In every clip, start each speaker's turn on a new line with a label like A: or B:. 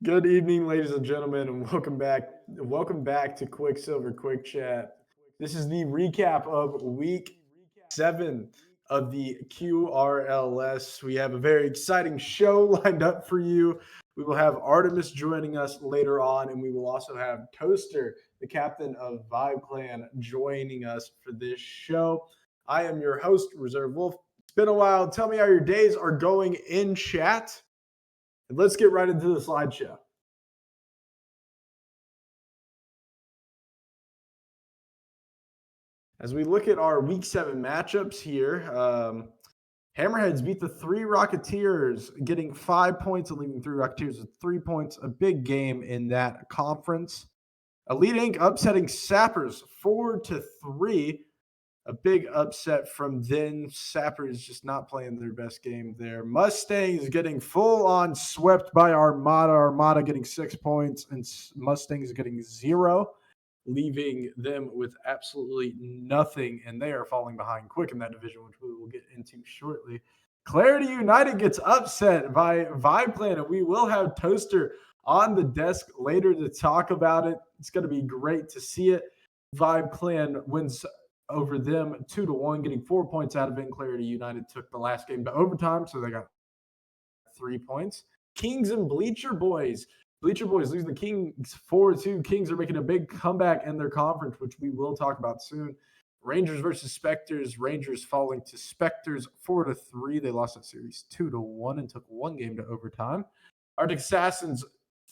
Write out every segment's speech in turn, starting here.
A: Good evening, ladies and gentlemen, and welcome back. Welcome back to Quicksilver Quick Chat. This is the recap of week 7 of the QRLS. We have a very exciting show lined up for you. We will have Artemis joining us later on, and we will also have Toaster, the captain of Vibe Clan, joining us for this show. I am your host, Reserve Wolf. It's been a while. Tell me how your days are going in chat. And let's get right into the slideshow. As we look at our week 7 matchups here, Hammerheads beat the 3 Rocketeers, getting 5 points and leaving 3 Rocketeers with 3 points. A big game in that conference. Elite Inc. upsetting Sappers 4-3. A big upset from then. Sappers just not playing their best game there. Mustangs getting full on swept by Armada. Armada getting 6 points and Mustangs getting 0, leaving them with absolutely nothing. And they are falling behind quick in that division, which we will get into shortly. Clarity United gets upset by Vibe Clan, and we will have Toaster on the desk later to talk about it. It's going to be great to see it. Vibe Clan wins over them 2-1, getting 4 points out of it. Clarity United took the last game to overtime, so they got 3 points. Kings and Bleacher Boys. Bleacher Boys losing the Kings 4-2. Kings are making a big comeback in their conference, which we will talk about soon. Rangers versus Spectres. Rangers falling to Spectres 4-3. They lost that series 2-1 and took one game to overtime. Arctic Assassins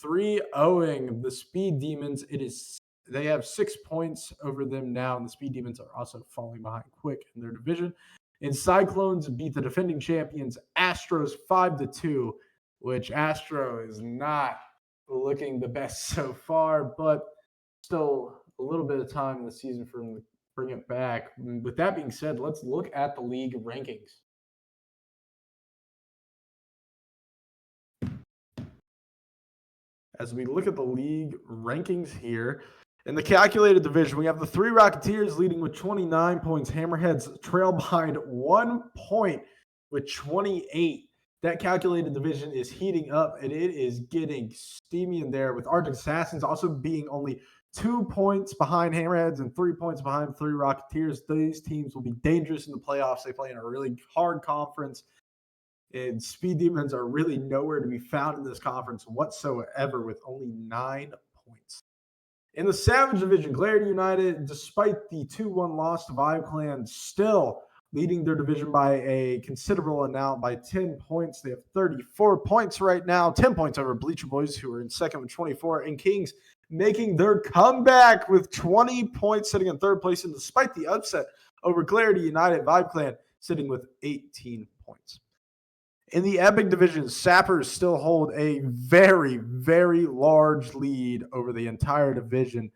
A: 3-0ing the Speed Demons. They have 6 points over them now, and the Speed Demons are also falling behind quick in their division. And Cyclones beat the defending champions Astros 5-2, which Astro is not looking the best so far, but still a little bit of time in the season for them to bring it back. With that being said, let's look at the league rankings. As we look at the league rankings here, in the calculated division, we have the 3 Rocketeers leading with 29 points. Hammerheads trail behind 1 point with 28. That calculated division is heating up, and it is getting steamy in there, with Arctic Assassins also being only 2 points behind Hammerheads and 3 points behind 3 Rocketeers. These teams will be dangerous in the playoffs. They play in a really hard conference, and Speed Demons are really nowhere to be found in this conference whatsoever with only 9 points. In the Savage Division, Clarity United, despite the 2-1 loss to Vibe Clan, still leading their division by a considerable amount, by 10 points. They have 34 points right now, 10 points over Bleacher Boys, who are in second with 24, and Kings making their comeback with 20 points, sitting in third place. And despite the upset over Clarity United, Vibe Clan sitting with 18 points. In the Epic Division, Sappers still hold a very, very large lead over the entire division.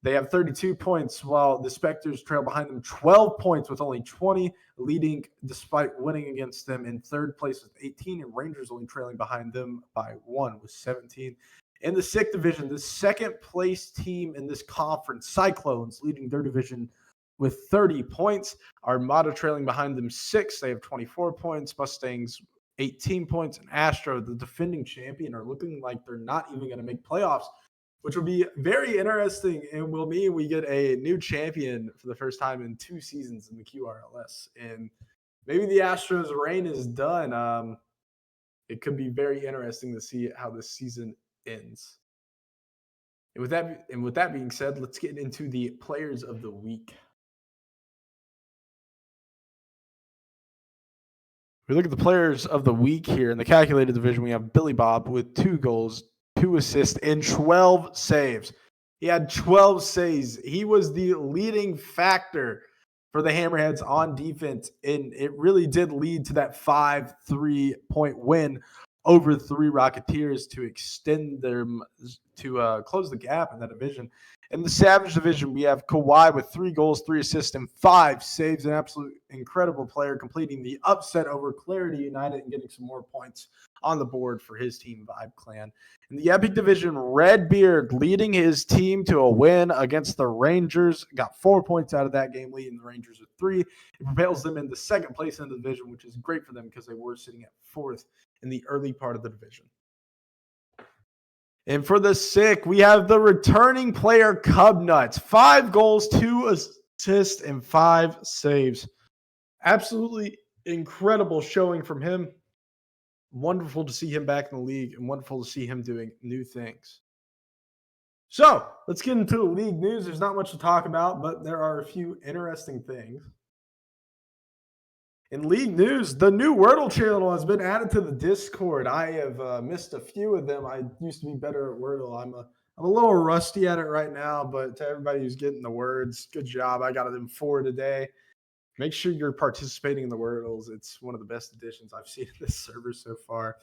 A: They have 32 points, while the Spectres trail behind them 12 points with only 20, leading despite winning against them in third place with 18, and Rangers only trailing behind them by 1 with 17. In the Sick Division, the second place team in this conference, Cyclones, leading their division with 30 points. Armada trailing behind them 6. They have 24 points. Mustangs 18 points, and Astro, the defending champion, are looking like they're not even going to make playoffs, which will be very interesting and will mean we get a new champion for the first time in 2 seasons in the QRLS. And maybe the Astros' reign is done. It could be very interesting to see how this season ends. And with that being said, let's get into the players of the week. We look at the players of the week here in the calculated division. We have Billy Bob with 2 goals, 2 assists, and 12 saves. He had 12 saves. He was the leading factor for the Hammerheads on defense, and it really did lead to that 5-3 point win over 3 Rocketeers to extend them to close the gap in that division. In the Savage Division, we have Kawhi with 3 goals, 3 assists, and 5 saves. An absolute incredible player, completing the upset over Clarity United and getting some more points on the board for his team, Vibe Clan. In the Epic Division, Redbeard leading his team to a win against the Rangers. Got 4 points out of that game, leading the Rangers with 3. It propels them into second place in the division, which is great for them because they were sitting at 4th in the early part of the division. And for the sick, we have the returning player Cub Nuts. 5 goals, 2 assists, and 5 saves. Absolutely incredible showing from him. Wonderful to see him back in the league and wonderful to see him doing new things. So let's get into the league news. There's not much to talk about, but there are a few interesting things. In league news, the new Wordle channel has been added to the Discord. I have missed a few of them. I used to be better at Wordle. I'm a little rusty at it right now, but to everybody who's getting the words, good job. I got it in 4 today. Make sure you're participating in the Wordles. It's one of the best additions I've seen in this server so far.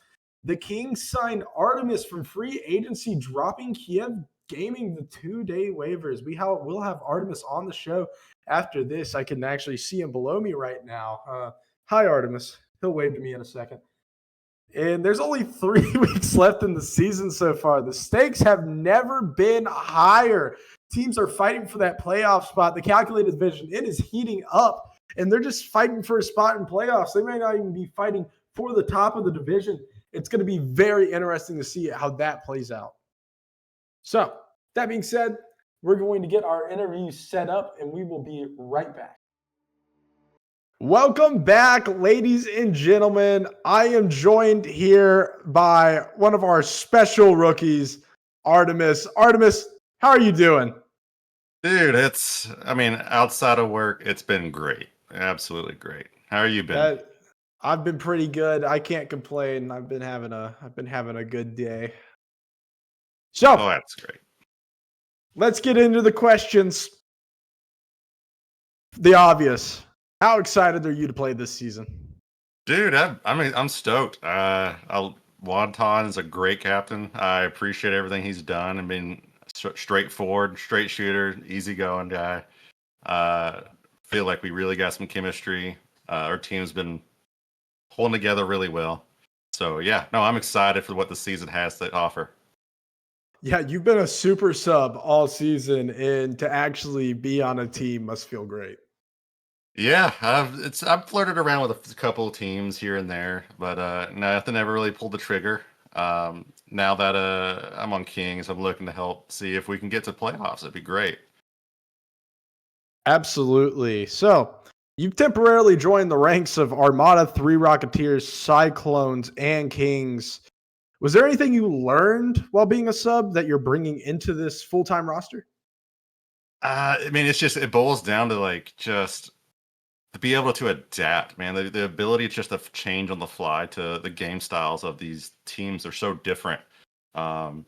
A: The Kings signed Artemis from free agency, dropping Kiev Gaming the 2-day waivers. We'll have Artemis on the show after this. I can actually see him below me right now. Hi, Artemis. He'll wave to me in a second. And there's only 3 weeks left in the season so far. The stakes have never been higher. Teams are fighting for that playoff spot. The calculated division, it is heating up, and they're just fighting for a spot in playoffs. They may not even be fighting for the top of the division. It's going to be very interesting to see how that plays out. So, that being said, we're going to get our interview set up, and we will be right back. Welcome back, ladies and gentlemen. I am joined here by one of our special rookies, Artemis. Artemis, how are you doing?
B: Dude, outside of work, it's been great. Absolutely great. How are you been?
A: I've been pretty good. I can't complain. I've been having a good day. So,
B: Oh, that's great.
A: let's get into the questions. The obvious. How excited are you to play this season?
B: Dude, I'm stoked. Wonton is a great captain. I appreciate everything he's done and been straightforward, straight shooter, easygoing guy. Feel like we really got some chemistry. Our team's been holding together really well. So yeah, no, I'm excited for what the season has to offer.
A: Yeah, you've been a super sub all season, and to actually be on a team must feel great.
B: Yeah, I've flirted around with a couple of teams here and there, but nothing ever really pulled the trigger. Now that I'm on Kings, I'm looking to help see if we can get to playoffs. It'd be great.
A: Absolutely. So, you've temporarily joined the ranks of Armada, 3 Rocketeers, Cyclones, and Kings. Was there anything you learned while being a sub that you're bringing into this full-time roster?
B: It boils down to like just to be able to adapt, man. The ability just to change on the fly to the game styles of these teams are so different. Um,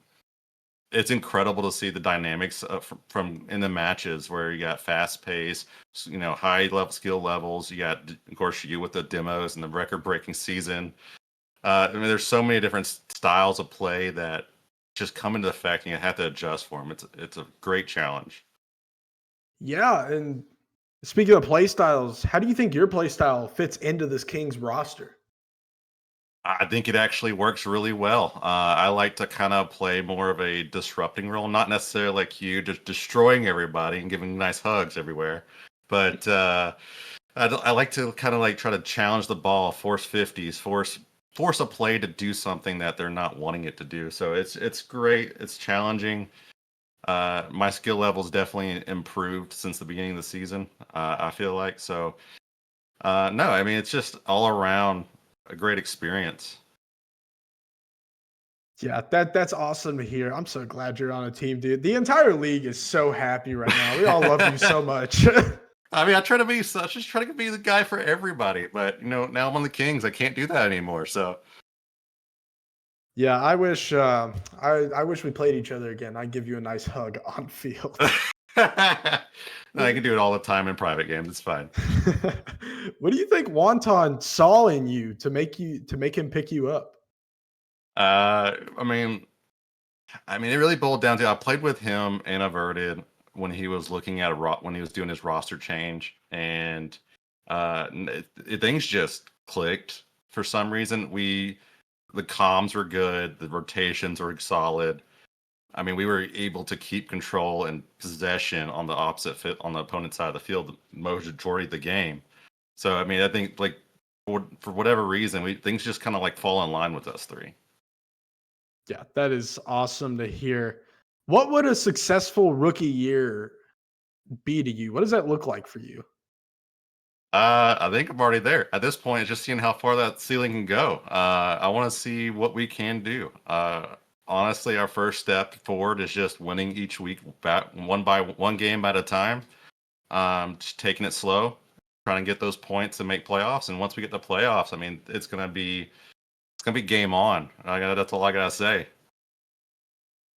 B: it's incredible to see the dynamics from in the matches where you got fast pace, high level skill levels. You got, of course, you with the demos and the record breaking season. There's so many different styles of play that just come into effect, and you have to adjust for them. It's a great challenge.
A: Yeah, and speaking of play styles, how do you think your play style fits into this Kings roster?
B: I think it actually works really well. I like to kind of play more of a disrupting role, not necessarily like you, just destroying everybody and giving nice hugs everywhere. But I like to kind of like try to challenge the ball, force 50s, force a play to do something that they're not wanting it to do. So it's great. It's challenging. My skill level's definitely improved since the beginning of the season. I feel like so. No, it's just all around a great experience.
A: Yeah, that's awesome to hear. I'm so glad you're on a team, dude. The entire league is so happy right now. We all love you so much.
B: I try to be such, just try to be the guy for everybody, but now I'm on the Kings. I can't do that anymore. So
A: Yeah, I wish I wish we played each other again. I'd give you a nice hug on field.
B: no, I can do it all the time in private games. It's fine.
A: What do you think Wonton saw in you to make him pick you up?
B: Uh, I mean, it really boiled down to I played with him and Averted when he was looking at when he was doing his roster change, and things just clicked for some reason. The comms were good, the rotations were solid. We were able to keep control and possession on the on the opponent's side of the field the majority of the game. So I think like for whatever reason, things just kind of like fall in line with us three.
A: Yeah, that is awesome to hear. What would a successful rookie year be to you? What does that look like for you?
B: I think I'm already there. At this point, it's just seeing how far that ceiling can go. I want to see what we can do. Honestly, our first step forward is just winning each week, one by one game at a time. Just taking it slow, trying to get those points and make playoffs. And once we get to playoffs, I mean, it's gonna be game on. That's all I gotta say.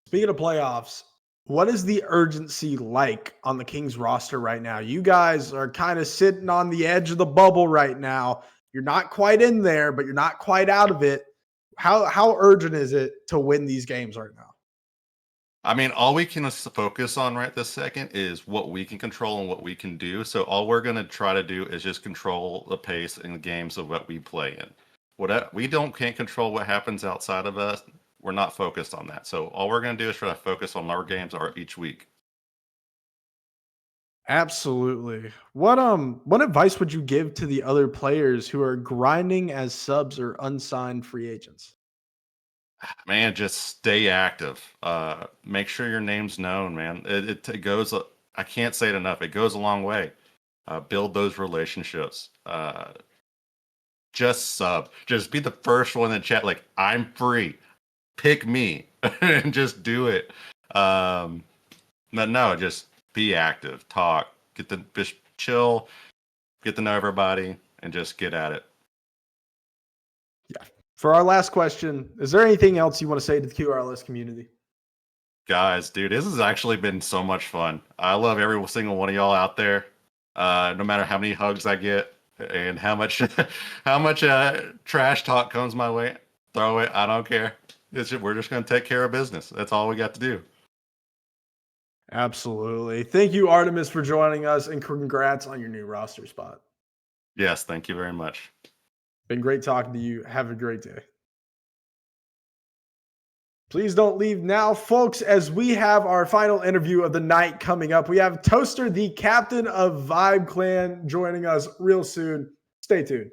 A: Speaking of playoffs, what is the urgency like on the Kings roster right now? You guys are kind of sitting on the edge of the bubble right now. You're not quite in there, but you're not quite out of it. How urgent is it to win these games right now?
B: I mean, all we can focus on right this second is what we can control and what we can do. So all we're going to try to do is just control the pace in the games of what we play in. What we don't can't control what happens outside of us. We're not focused on that. So all we're going to do is try to focus on our games are each week.
A: Absolutely. What advice would you give to the other players who are grinding as subs or unsigned free agents?
B: Man, just stay active. Make sure your name's known, man. It goes. I can't say it enough. It goes a long way. Build those relationships. Just sub. Just be the first one in the chat. Like, I'm free. Pick me and just do it. Um, but no, just be active. Talk. Just chill. Get to know everybody and just get at it.
A: Yeah. For our last question, is there anything else you want to say to the QRLS community?
B: Guys, dude, this has actually been so much fun. I love every single one of y'all out there. No matter how many hugs I get and how much how much trash talk comes my way, throw it. I don't care. We're just gonna take care of business. That's all we got to do.
A: Absolutely. Thank you, Artemis, for joining us, and congrats on your new roster spot.
B: Yes, thank you very much.
A: Been great talking to you. Have a great day. Please don't leave now, folks, as we have our final interview of the night coming up. We have Toaster, the captain of Vibe Clan, joining us real soon. Stay tuned.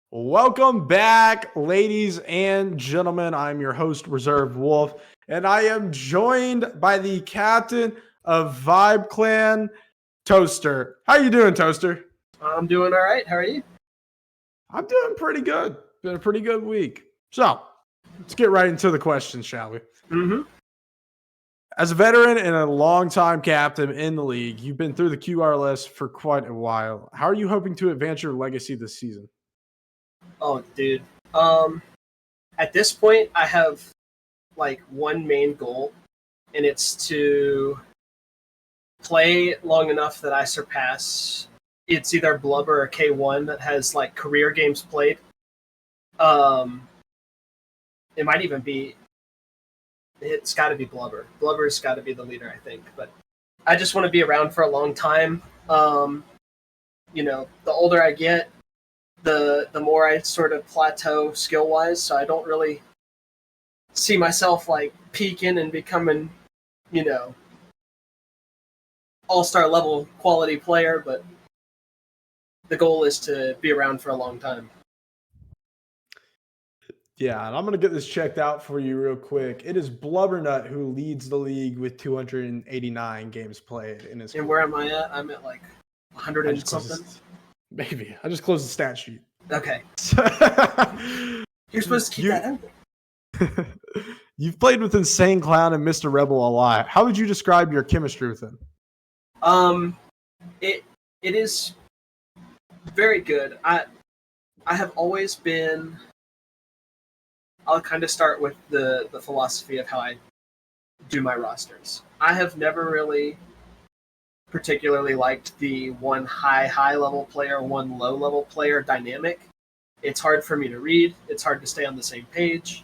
A: Welcome back, ladies and gentlemen. I'm your host, Reserve Wolf, and I am joined by the captain of Vibe Clan, Toaster. How you doing, Toaster?
C: I'm doing all right. How are you?
A: I'm doing pretty good. Been a pretty good week. So, let's get right into the questions, shall we?
C: Mm-hmm.
A: As a veteran and a longtime captain in the league, you've been through the QRLS for quite a while. How are you hoping to advance your legacy this season?
C: Oh, dude. At this point, I have like one main goal, and it's to play long enough that I surpass. It's either Blubber or K1 that has like career games played. It might even be. It's got to be Blubber. Blubber's got to be the leader, I think. But I just want to be around for a long time. The older I get, the more I sort of plateau skill wise. So I don't really see myself like peaking and becoming, all-star level quality player. But the goal is to be around for a long time.
A: Yeah, and I'm going to get this checked out for you real quick. It is Blubbernut who leads the league with 289 games played in his
C: And
A: career.
C: where am I at? I'm at like 100 and something.
A: Maybe. I just closed the stat sheet.
C: Okay. You're supposed to keep that out.
A: You've played with Insane Clown and Mr. Rebel a lot. How would you describe your chemistry with him?
C: It is very good. I have always been. I'll kind of start with the philosophy of how I do my rosters. I have never really particularly liked the one high level player, one low level player dynamic. It's hard for me to read. It's hard to stay on the same page.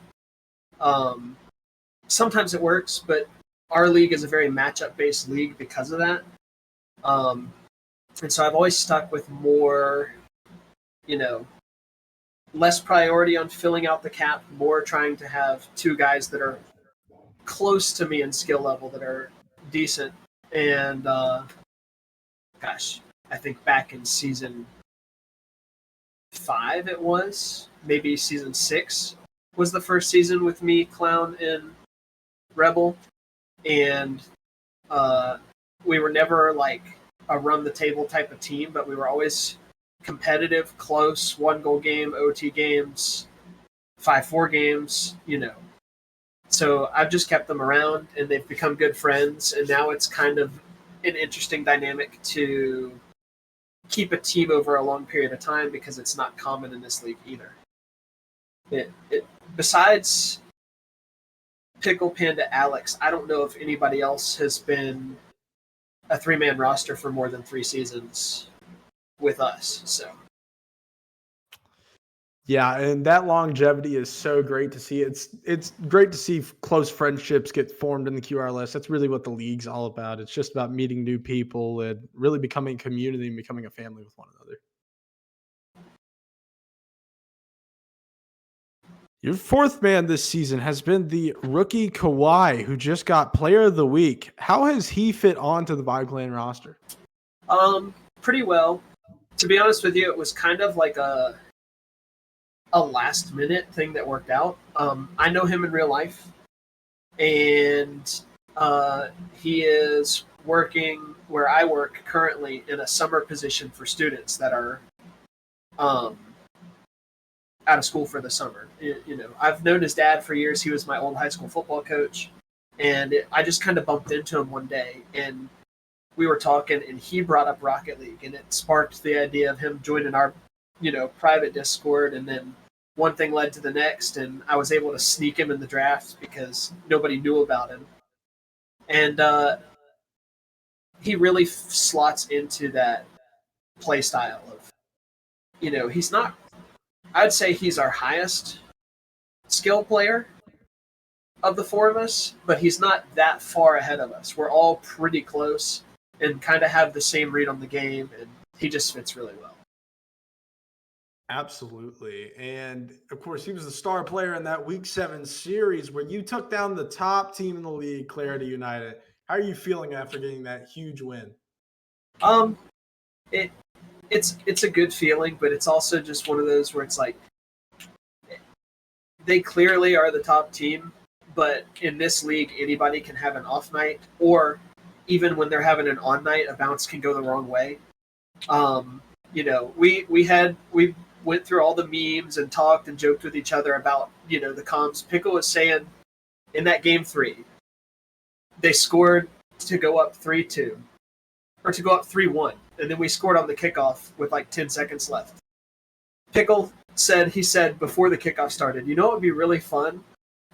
C: Sometimes it works, but our league is a very matchup based league because of that. And so I've always stuck with more, less priority on filling out the cap, more trying to have two guys that are close to me in skill level that are decent. And I think back in season 5 it was, maybe season 6, was the first season with me, Clown, and Rebel, and we were never like a run the table type of team, but we were always competitive, close, 1-goal game, OT games, 5-4 games, So I've just kept them around, and they've become good friends, and now it's kind of an interesting dynamic to keep a team over a long period of time because it's not common in this league either. Besides Pickle Panda Alex, I don't know if anybody else has been a 3-man roster for more than 3 seasons with us. So
A: Yeah, and that longevity is so great to see. It's great to see close friendships get formed in the QRLS. That's really what the league's all about. It's just about meeting new people and really becoming a community and becoming a family with one another. Your 4th man this season has been the rookie Kawhi, who just got Player of the Week. How has he fit onto the Vibe Clan roster?
C: Pretty well. To be honest with you, it was kind of like a last minute thing that worked out. I know him in real life, and he is working where I work currently in a summer position for students that are out of school for the summer. I've known his dad for years. He was my old high school football coach, and I just kind of bumped into him one day, and we were talking, and he brought up Rocket League, and it sparked the idea of him joining our, private Discord, and then one thing led to the next, and I was able to sneak him in the draft because nobody knew about him, and he really slots into that play style of, he's not. I'd say he's our highest skill player of the 4 of us, but he's not that far ahead of us. We're all pretty close and kind of have the same read on the game, and he just fits really well.
A: Absolutely. And of course, he was the star player in that Week 7 series where you took down the top team in the league, Clarity United. How are you feeling after getting that huge win?
C: It's a good feeling, but it's also just one of those where it's like they clearly are the top team, but in this league, anybody can have an off night, or even when they're having an on night, a bounce can go the wrong way. We went through all the memes and talked and joked with each other about, the comms. Pickle was saying in that game 3, they scored to go up 3-2 or to go up 3-1. And then we scored on the kickoff with like 10 seconds left. Pickle said before the kickoff started, what would be really fun?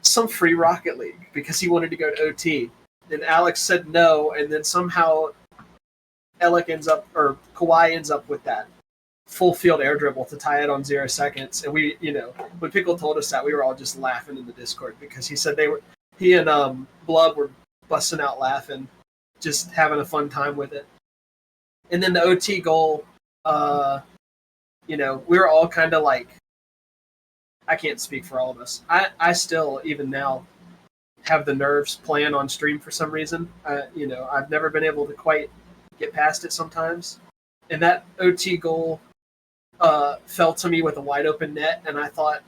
C: Some free Rocket League, because he wanted to go to OT. And Alex said no, and then somehow Kawhi ends up with that full field air dribble to tie it on 0 seconds. And we, when Pickle told us that, we were all just laughing in the Discord because he said he and Blub were busting out laughing, just having a fun time with it. And then the OT goal, we were all kind of like, I can't speak for all of us. I still, even now, have the nerves playing on stream for some reason. I've never been able to quite get past it sometimes. And that OT goal fell to me with a wide open net, and I thought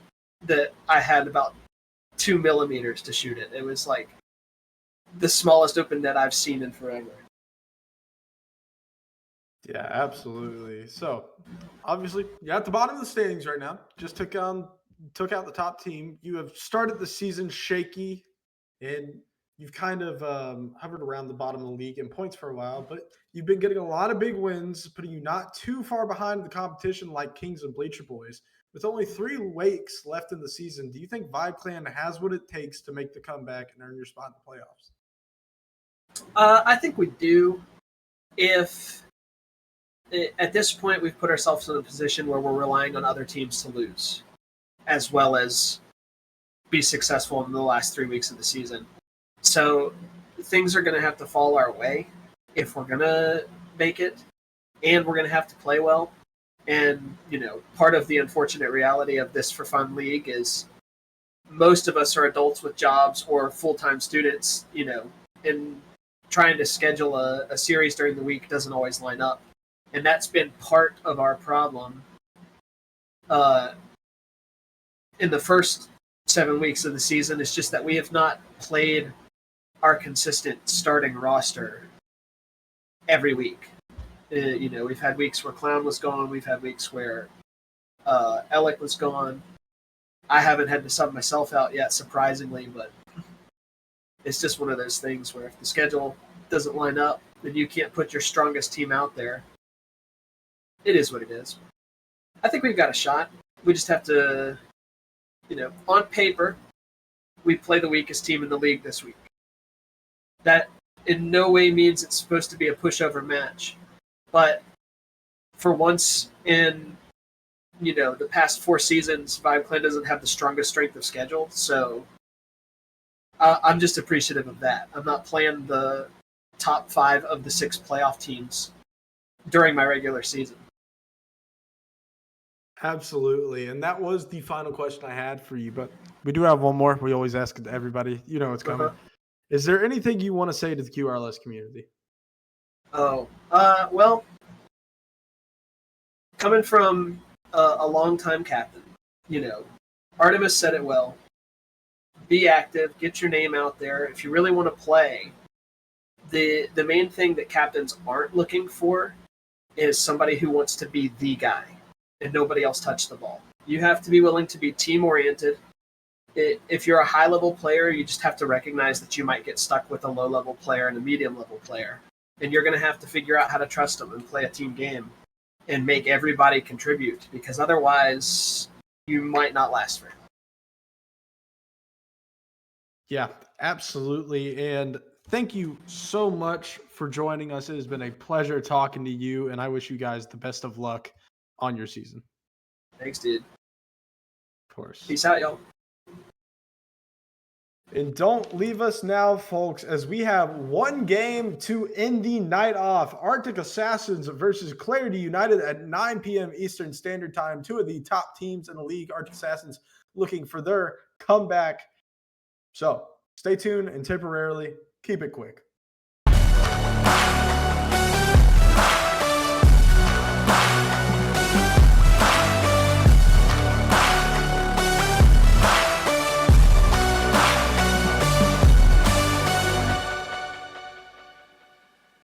C: that I had about 2 millimeters to shoot it. It was like the smallest open net I've seen in forever.
A: Yeah, absolutely. So, obviously, you're at the bottom of the standings right now. Just took out the top team. You have started the season shaky, and you've kind of hovered around the bottom of the league in points for a while, but you've been getting a lot of big wins, putting you not too far behind the competition like Kings and Bleacher Boys. With only 3 weeks left in the season, do you think Vibe Clan has what it takes to make the comeback and earn your spot in the playoffs?
C: I think we do. If at this point we've put ourselves in a position where we're relying on other teams to lose, as well as be successful in the last 3 weeks of the season. So things are going to have to fall our way if we're going to make it, and we're going to have to play well. And, part of the unfortunate reality of this for fun league is most of us are adults with jobs or full-time students, and trying to schedule a series during the week doesn't always line up. And that's been part of our problem. In the first 7 weeks of the season. It's just that we have not played our consistent starting roster every week. We've had weeks where Clown was gone. We've had weeks where Alec was gone. I haven't had to sub myself out yet, surprisingly, but it's just one of those things where if the schedule doesn't line up, then you can't put your strongest team out there. It is what it is. I think we've got a shot. We just have to, on paper, we play the weakest team in the league this week. That in no way means it's supposed to be a pushover match. But for once in, the past 4 seasons, Vibe Clan doesn't have the strongest strength of schedule. So I'm just appreciative of that. I'm not playing the top 5 of the 6 playoff teams during my regular season.
A: Absolutely. And that was the final question I had for you. But we do have one more. We always ask it to everybody. You know what's coming. Is there anything you want to say to the QRLS community?
C: Well, coming from a longtime captain, Artemis said it well. Be active, get your name out there. If you really want to play, the main thing that captains aren't looking for is somebody who wants to be the guy and nobody else touch the ball. You have to be willing to be team-oriented. If you're a high-level player, you just have to recognize that you might get stuck with a low-level player and a medium-level player. And you're going to have to figure out how to trust them and play a team game and make everybody contribute, because otherwise you might not last very long.
A: Yeah, absolutely. And thank you so much for joining us. It has been a pleasure talking to you, and I wish you guys the best of luck on your season.
C: Thanks, dude.
A: Of course.
C: Peace out, y'all.
A: And don't leave us now, folks, as we have one game to end the night off. Arctic Assassins versus Clarity United at 9 p.m. Eastern Standard Time. 2 of the top teams in the league, Arctic Assassins, looking for their comeback. So stay tuned and temporarily keep it quick.